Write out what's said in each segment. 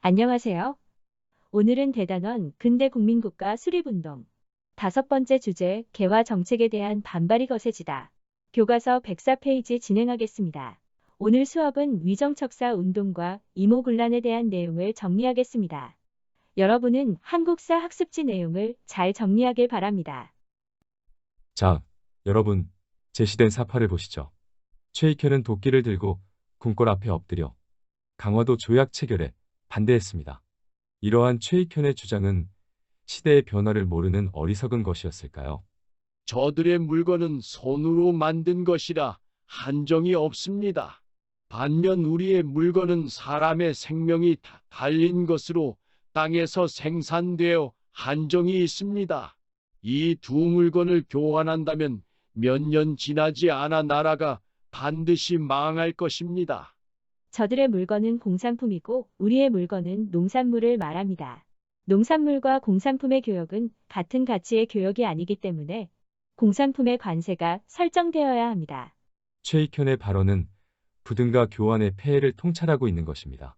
안녕하세요. 오늘은 대단원 근대 국민국가 수립운동 5번째 주제 개화 정책에 대한 반발이 거세지다. 교과서 104페이지 진행하겠습니다. 오늘 수업은 위정척사 운동과 이모군란에 대한 내용을 정리하겠습니다. 여러분은 한국사 학습지 내용을 잘 정리하길 바랍니다. 자, 여러분, 제시된 사파를 보시죠. 최익현은 도끼를 들고 궁궐 앞에 엎드려 강화도 조약 체결에 반대했습니다. 이러한 최익현의 주장은 시대의 변화를 모르는 어리석은 것이었을까요? 저들의 물건은 손으로 만든 것이라 한정이 없습니다. 반면 우리의 물건은 사람의 생명이 달린 것으로 땅에서 생산되어 한정이 있습니다. 이 두 물건을 교환한다면 몇 년 지나지 않아 나라가 반드시 망할 것입니다. 저들의 물건은 공산품이고 우리의 물건은 농산물을 말합니다. 농산물과 공산품의 교역은 같은 가치의 교역이 아니기 때문에 공산품의 관세가 설정되어야 합니다. 최익현의 발언은 부등가 교환의 폐해를 통찰하고 있는 것입니다.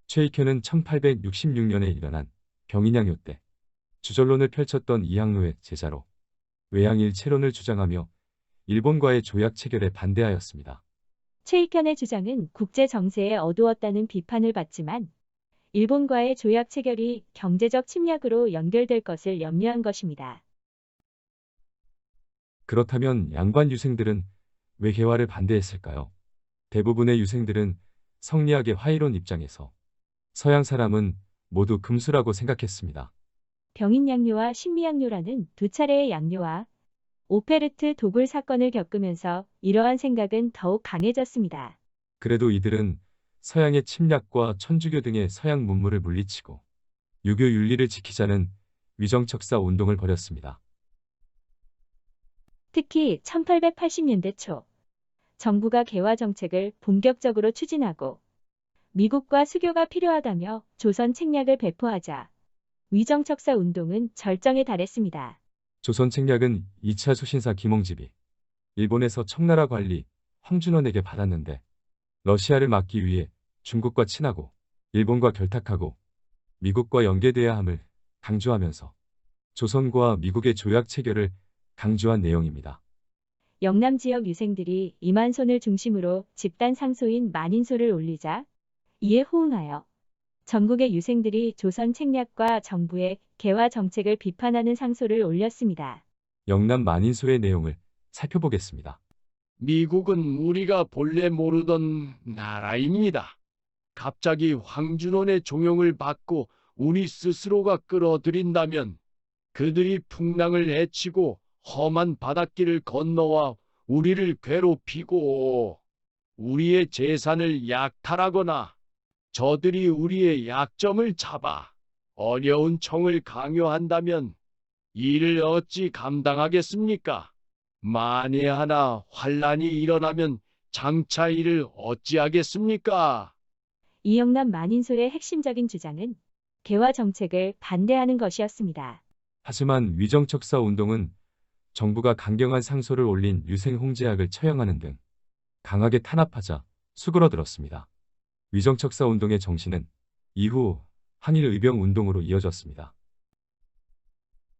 최익현은 1866년에 일어난 병인양요 때 주절론을 펼쳤던 이항로의 제자로 외양일체론을 주장하며 일본과의 조약 체결에 반대하였습니다. 최익현의 주장은 국제 정세에 어두웠다는 비판을 받지만 일본과의 조약 체결이 경제적 침략으로 연결될 것을 염려한 것입니다. 그렇다면 양반 유생들은 왜 개화를 반대했을까요? 대부분의 유생들은 성리학의 화이론 입장에서 서양 사람은 모두 금수라고 생각했습니다. 병인양요와 신미양요라는 두 차례의 양요와 오페르트 도굴 사건을 겪으면서 이러한 생각은 더욱 강해졌습니다. 그래도 이들은 서양의 침략과 천주교 등의 서양 문물을 물리치고 유교 윤리를 지키자는 위정척사 운동을 벌였습니다. 특히 1880년대 초 정부가 개화 정책을 본격적으로 추진하고 미국과 수교가 필요하다며 조선 책략을 배포하자 위정척사 운동은 절정에 달했습니다. 조선 책략은 2차 소신사 김홍집이 일본에서 청나라 관리 황준원에게 받았는데 러시아를 막기 위해 중국과 친하고 일본과 결탁하고 미국과 연계돼야 함을 강조하면서 조선과 미국의 조약 체결을 강조한 내용입니다. 영남 지역 유생들이 이만손을 중심으로 집단 상소인 만인소를 올리자 이에 호응하여 전국의 유생들이 조선 책략과 정부의 개화 정책을 비판하는 상소를 올렸습니다. 영남 만인소의 내용을 살펴보겠습니다. 미국은 우리가 본래 모르던 나라입니다. 갑자기 황준원의 종용을 받고 우리 스스로가 끌어들인다면 그들이 풍랑을 헤치고 험한 바닷길을 건너와 우리를 괴롭히고 우리의 재산을 약탈하거나 저들이 우리의 약점을 잡아 어려운 청을 강요한다면 이를 어찌 감당하겠습니까? 만에 하나 환란이 일어나면 장차 이를 어찌하겠습니까? 이영남 만인소의 핵심적인 주장은 개화 정책을 반대하는 것이었습니다. 하지만 위정척사 운동은 정부가 강경한 상소를 올린 유생 홍제학을 처형하는 등 강하게 탄압하자 수그러들었습니다. 위정척사 운동의 정신은 이후 한일 의병 운동으로 이어졌습니다.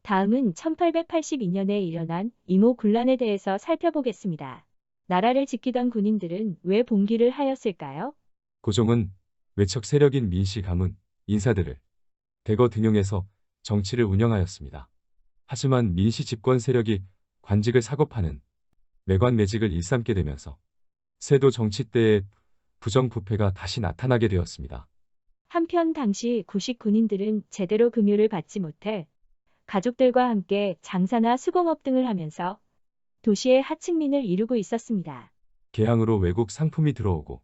다음은 1882년에 일어난 이모군란에 대해서 살펴보겠습니다. 나라를 지키던 군인들은 왜 봉기를 하였을까요? 고종은 외척 세력인 민씨 가문, 인사들을 대거 등용해서 정치를 운영하였습니다. 하지만 민씨 집권 세력이 관직을 사고파는 매관매직을 일삼게 되면서 세도 정치때의 부정부패가 다시 나타나게 되었습니다. 한편 당시 구식 군인들은 제대로 급료를 받지 못해 가족들과 함께 장사나 수공업 등을 하면서 도시의 하층민을 이루고 있었습니다. 개항으로 외국 상품이 들어오고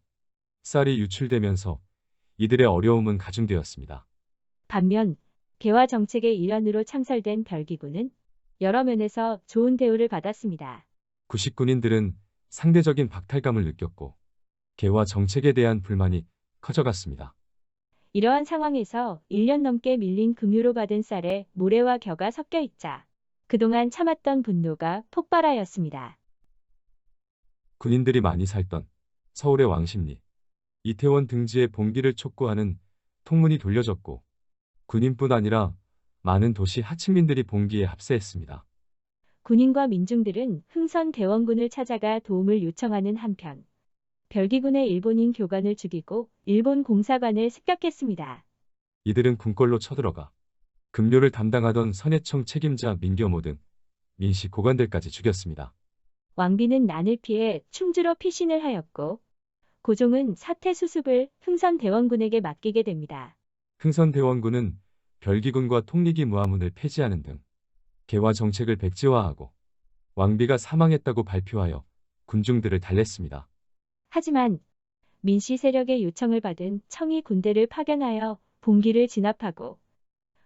쌀이 유출되면서 이들의 어려움은 가중되었습니다. 반면 개화 정책의 일환으로 창설된 별기군은 여러 면에서 좋은 대우를 받았습니다. 구식군인들은 상대적인 박탈감을 느꼈고 개화 정책에 대한 불만이 커져갔습니다. 이러한 상황에서 1년 넘게 밀린 급료로 받은 쌀에 모래와 겨가 섞여 있자 그동안 참았던 분노가 폭발하였습니다. 군인들이 많이 살던 서울의 왕십리, 이태원 등지의 봉기를 촉구하는 통문이 돌려졌고 군인뿐 아니라 많은 도시 하층민들이 봉기에 합세했습니다. 군인과 민중들은 흥선 대원군을 찾아가 도움을 요청하는 한편 별기군의 일본인 교관을 죽이고 일본 공사관을 습격했습니다. 이들은 궁궐로 쳐들어가 급료를 담당하던 선해청 책임자 민교모 등 민씨 고관들까지 죽였습니다. 왕비는 난을 피해 충주로 피신을 하였고 고종은 사태 수습을 흥선 대원군에게 맡기게 됩니다. 흥선대원군은 별기군과 통리기 무하문을 폐지하는 등 개화 정책을 백지화하고 왕비가 사망했다고 발표하여 군중들을 달랬습니다. 하지만 민씨 세력의 요청을 받은 청이 군대를 파견하여 봉기를 진압하고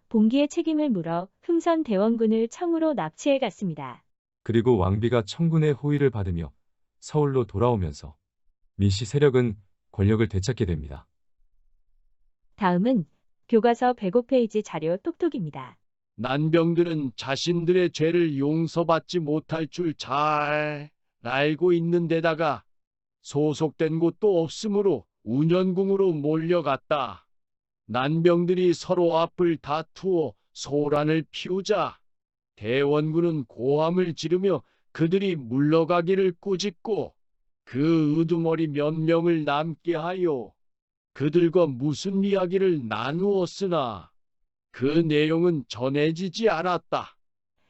봉기의 책임을 물어 흥선 대원군을 청으로 납치해 갔습니다. 그리고 왕비가 청군의 호의를 받으며 서울로 돌아오면서 민씨 세력은 권력을 되찾게 됩니다. 다음은 교과서 105페이지 자료 톡톡입니다. 난병들은 자신들의 죄를 용서받지 못할 줄 잘 알고 있는 데다가 소속된 곳도 없으므로 운현궁으로 몰려갔다. 난병들이 서로 앞을 다투어 소란을 피우자 대원군은 고함을 지르며 그들이 물러가기를 꾸짖고 그 우두머리 몇 명을 남게 하여 그들과 무슨 이야기를 나누었으나 그 내용은 전해지지 않았다.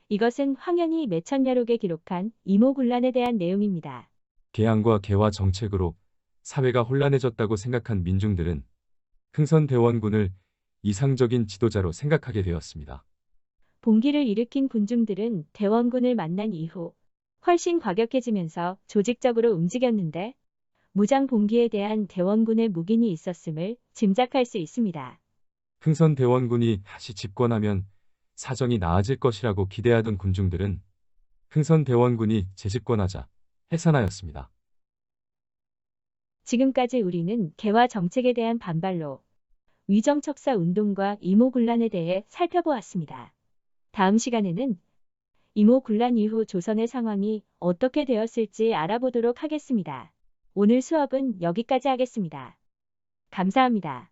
이것은 황현이 매천야록에 기록한 이모군란에 대한 내용입니다. 개항과 개화 정책으로 사회가 혼란해졌다고 생각한 민중들은 흥선대원군을 이상적인 지도자로 생각하게 되었습니다. 봉기를 일으킨 군중들은 대원군을 만난 이후 훨씬 과격해지면서 조직적으로 움직였는데 무장 봉기에 대한 대원군의 묵인이 있었음을 짐작할 수 있습니다. 흥선대원군이 다시 집권하면 사정이 나아질 것이라고 기대하던 군중들은 흥선대원군이 재집권하자 해산하였습니다. 지금까지 우리는 개화 정책에 대한 반발로 위정척사 운동과 이모군란에 대해 살펴보았습니다. 다음 시간에는 이모군란 이후 조선의 상황이 어떻게 되었을지 알아보도록 하겠습니다. 오늘 수업은 여기까지 하겠습니다. 감사합니다.